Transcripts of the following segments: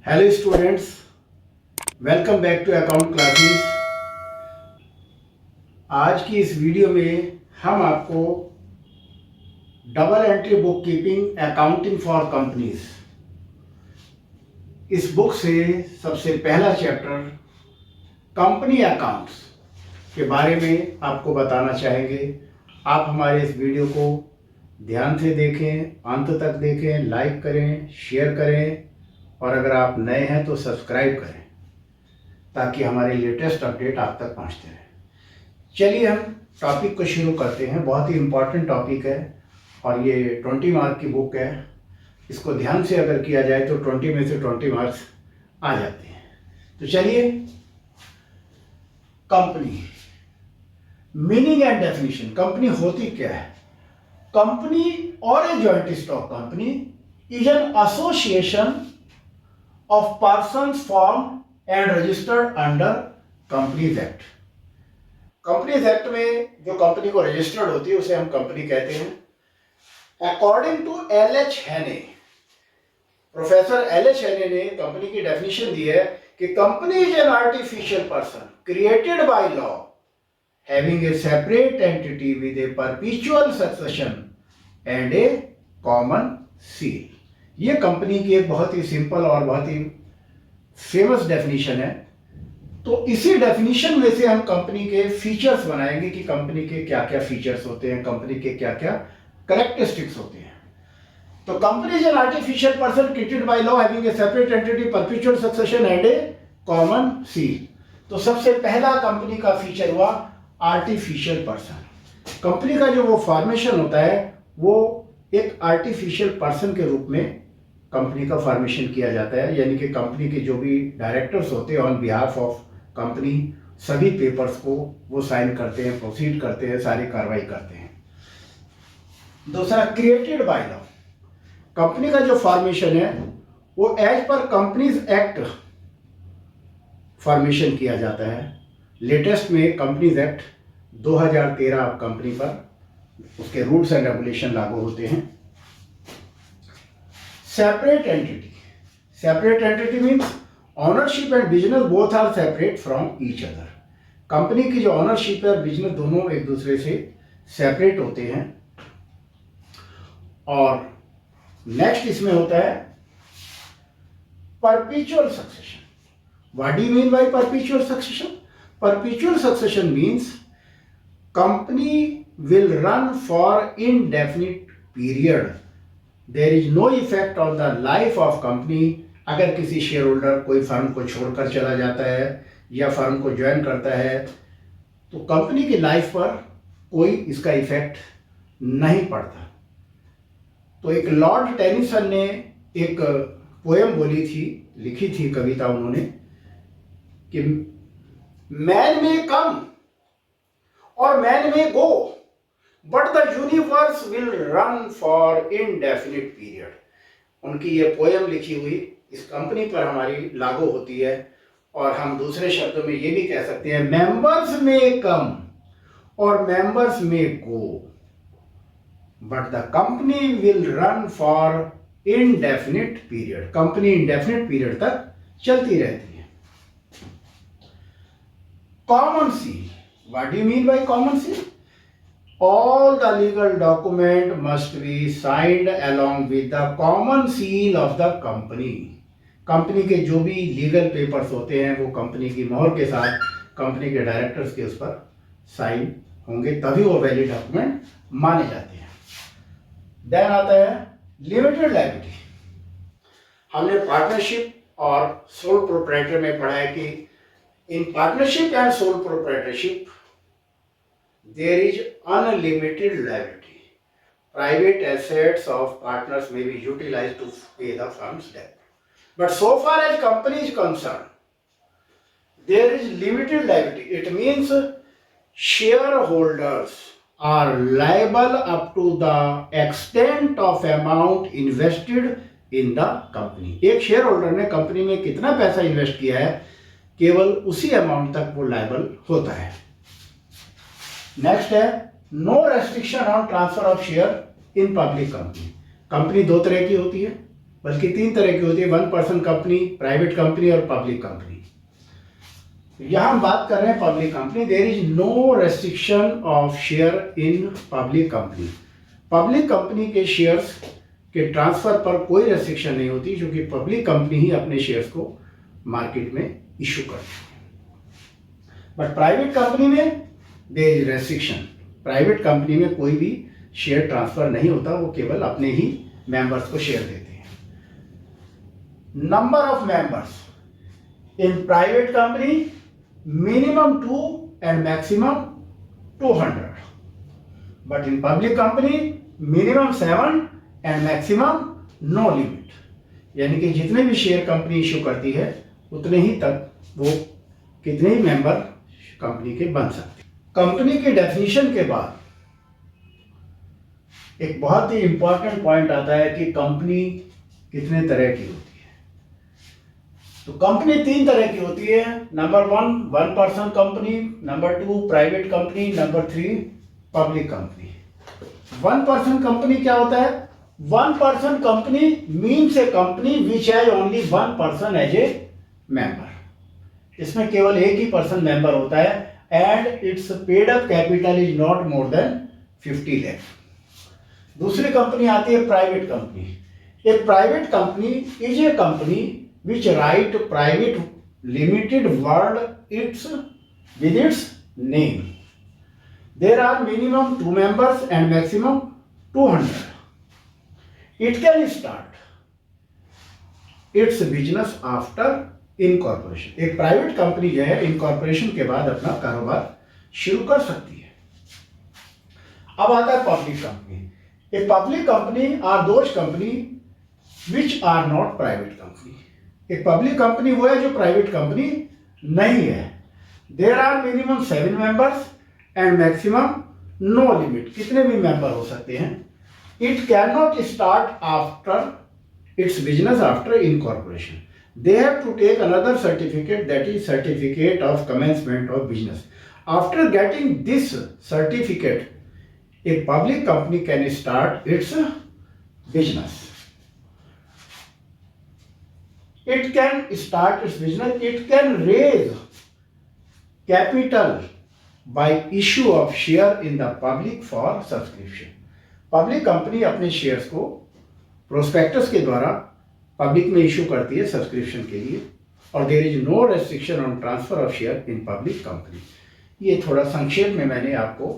Hello students, welcome back to account classes. आज की इस वीडियो में हम आपको double entry book keeping accounting for companies इस बुक से सबसे पहला चैप्टर कंपनी अकाउंट्स के बारे में आपको बताना चाहेंगे। आप हमारे इस वीडियो को ध्यान से देखें, अंत तक देखें, लाइक करें, शेयर करें और अगर आप नए हैं तो सब्सक्राइब करें ताकि हमारे लेटेस्ट अपडेट आप तक पहुंचते रहें। चलिए हम टॉपिक को शुरू करते हैं। बहुत ही इम्पॉर्टेंट टॉपिक है और ये 20 मार्क की बुक है। इसको ध्यान से अगर किया जाए तो 20 में से 20 मार्क्स आ जाते हैं। तो चलिए, company meaning and definition. Company होती क्या है? Company or a joint stock company is an association of persons form and registered under companies act. Companies act में जो कंपनी को रजिस्टर्ड होती है उसे हम कंपनी कहते हैं। अकॉर्डिंग टू एल एच हैने, प्रोफेसर एल एच हैने ने कंपनी की डेफिनेशन दी है कि company is an artificial person created by law having a separate entity with A perpetual succession and A common seal. ये कंपनी की एक बहुत ही सिंपल और बहुत ही फेमस डेफिनेशन है। तो इसी डेफिनेशन में से हम कंपनी के फीचर्स बनाएंगे कि कंपनी के क्या क्या फीचर्स होते हैं, कंपनी के क्या क्या कैरेक्टरिस्टिक्स होते हैं। तो company is an artificial person created by law having a separate entity perpetual succession and A common seal. तो सबसे पहला कंपनी का फीचर हुआ आर्टिफिशियल पर्सन। कंपनी का जो वो फॉर्मेशन होता है वो एक आर्टिफिशियल पर्सन के रूप में कंपनी का फॉर्मेशन किया जाता है, यानी कि कंपनी के जो भी डायरेक्टर्स होते हैं ऑन बिहाफ ऑफ कंपनी सभी पेपर्स को वो साइन करते हैं, प्रोसीड करते हैं, सारी कार्रवाई करते हैं। दूसरा, क्रिएटेड बाय लॉ। कंपनी का जो फॉर्मेशन है वो as per companies act formation किया जाता है। लेटेस्ट में कंपनीज एक्ट 2013 कंपनी पर उसके रूल्स एंड रेगुलेशन लागू होते हैं। Separate entity. Separate entity means ownership and business both are separate from each other. Company की जो ऑनरशिप है और बिजनेस दोनों एक दूसरे से सेपरेट होते हैं। और नेक्स्ट इसमें होता है perpetual succession. What do you mean by perpetual succession? Perpetual succession means company will run for indefinite period. There is no effect on the life of company. अगर किसी शेयर होल्डर कोई firm को छोड़कर चला जाता है या फर्म को ज्वाइन करता है तो कंपनी की लाइफ पर कोई इसका इफेक्ट नहीं पड़ता। तो एक लॉर्ड टेनिसन ने एक पोएम बोली थी, लिखी थी कविता उन्होंने कि मैन में कम और मैन में go but the universe will run for indefinite period. उनकी ये पोएम लिखी हुई इस कंपनी पर हमारी लागू होती है। और हम दूसरे शब्दों में ये भी कह सकते हैं मेंबर्स में कम और मेंबर्स में go but the company will run for indefinite period. Company indefinite period तक चलती रहती है। Common seal. What do you mean by common seal? All the legal document must be signed along with the common seal of the company. Company के जो भी legal papers होते हैं वो कंपनी की मोहर के साथ कंपनी के डायरेक्टर्स के उस पर साइन होंगे, तभी वो वैलिड डॉक्यूमेंट माने जाते हैं। देन आता है लिमिटेड लायबिलिटी। हमने पार्टनरशिप और सोल प्रोप्राइटर में पढ़ा है कि in partnership and sole proprietorship there is unlimited liability. Private assets of partners may be utilized to pay the firm's debt. But so far as company is concerned, there is limited liability. It means shareholders are liable up to the extent of amount invested in the company. एक share holder ने company में कितना पैसा invest किया है केवल उसी amount तक वो लायबल होता है। नेक्स्ट है no restriction on transfer of share in public company. Company दो तरह की होती है, बल्कि 3 तरह की होती है, 1% कंपनी, प्राइवेट कंपनी और पब्लिक कंपनी। यहाँ हम बात कर रहे हैं public company. There is no restriction of share in public company. Public company के शेयर्स के ट्रांसफर पर कोई रेस्ट्रिक्शन नहीं होती, क्योंकि पब्लिक कंपनी ही अपने शेयर्स को मार्केट में इशू करती है। बट प्राइवेट कंपनी में there is restriction. Private company में कोई भी शेयर ट्रांसफर नहीं होता, वो केवल अपने ही मेंबर्स को शेयर देते हैं। Number of members in private company minimum 2 and maximum 200, but in public company minimum 7 and maximum no limit. यानी कि जितने भी शेयर कंपनी इशू करती है उतने ही तक वो कितने ही मेंबर कंपनी के बन सकते हैं। कंपनी की डेफिनेशन के बाद एक बहुत ही इंपॉर्टेंट पॉइंट आता है कि कंपनी कितने तरह की होती है। तो कंपनी 3 तरह की होती है। Number 1% company, number 2 private company, number 3 public company. 1% company क्या होता है? 1% company means a company which has only 1 person as a member. इसमें केवल एक ही पर्सन मेंबर होता है and its paid up capital is not more than 50 lakh. दूसरी कंपनी आती है private company. A private company is a company which write private limited word it's with its name. There are minimum 2 members and maximum 200. It can start its business after incorporation. एक private company जो है incorporation के बाद अपना कारोबार शुरू कर सकती है। अब आता है public company. A public company are those company which are not private company. एक पब्लिक कंपनी वो है जो प्राइवेट कंपनी नहीं है। There are minimum 7 members and maximum no limit. कितने भी मेंबर हो सकते हैं। It can not start after its business after incorporation. They have to take another certificate, that is certificate of commencement of business. After getting this certificate a public company can start its business. It can start its business. It can raise capital by issue of share in the public for subscription. Public company अपने shares को prospectus के द्वारा public में इशू करती है subscription के लिए, और there is no restriction on transfer of share in public company. ये थोड़ा संक्षेप में मैंने आपको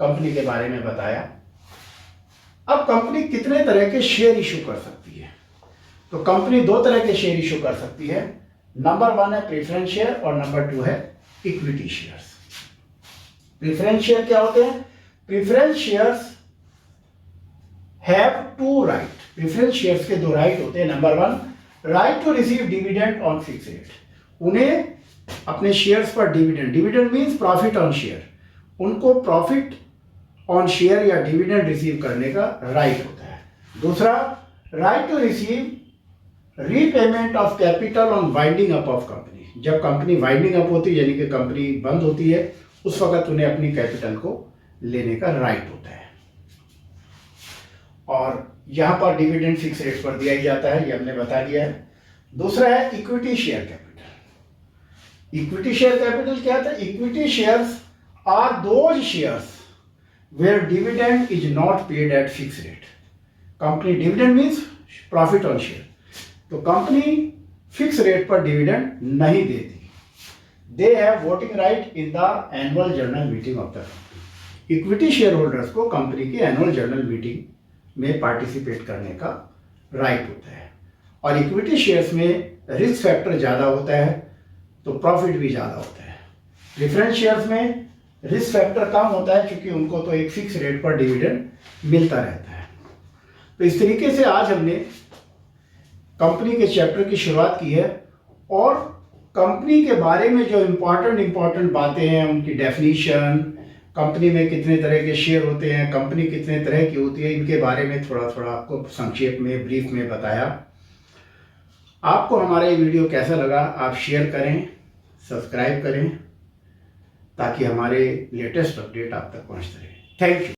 कंपनी के बारे में बताया। अब कंपनी कितने तरह के शेयर इशू कर सकती है? तो कंपनी 2 तरह के शेयर इशू कर सकती है। नंबर 1 है प्रेफरेंस शेयर और नंबर 2 है इक्विटी शेयर्स। प्रेफरेंस शेयर क्या होते हैं? Preference shares have 2 right. Preference shares के 2 राइट होते हैं। Number 1 right to receive dividend on fix rate. उन्हें अपने शेयर्स पर dividend means profit on share, उनको प्रॉफिट ऑन शेयर या डिविडेंड रिसीव करने का राइट होता है। दूसरा right to receive repayment of capital on winding up of company. जब कंपनी वाइंडिंग अप होती है यानी कि कंपनी बंद होती है, उस वक्त उन्हें अपनी कैपिटल को लेने का राइट होता है। और यहां पर डिविडेंड फिक्स रेट पर दिया ही जाता है, ये हमने बता दिया है। दूसरा है equity share capital. Equity share capital क्या था? Equity shares are those shares where dividend is not paid at fixed rate. Company dividend means profit on share. तो कंपनी फिक्स रेट पर डिविडेंड नहीं देती। They have voting right in the annual general meeting of the company. Equity share holders को company की annual general meeting में participate करने का right होता है। और इक्विटी शेयर्स में रिस्क फैक्टर ज़्यादा होता है तो प्रॉफिट भी ज़्यादा होता है। प्रेफरेंस शेयर्स में रिस्क फैक्टर कम होता है क्योंकि उनको तो एक फिक्स रेट पर डिविडेंड मिलता रहता है। तो इस तरीके से आज हमने कंपनी के चैप्टर की शुरुआत की है और कंपनी के बारे में जो इम्पॉर्टेंट बातें हैं, उनकी डेफिनेशन, कंपनी में कितने तरह के शेयर होते हैं, कंपनी कितने तरह की होती है, इनके बारे में थोड़ा थोड़ा आपको संक्षेप में ब्रीफ में बताया। आपको हमारा ये वीडियो कैसा लगा आप शेयर करें, सब्सक्राइब करें ताकि हमारे लेटेस्ट अपडेट आप तक पहुंचते रहे। Thank you.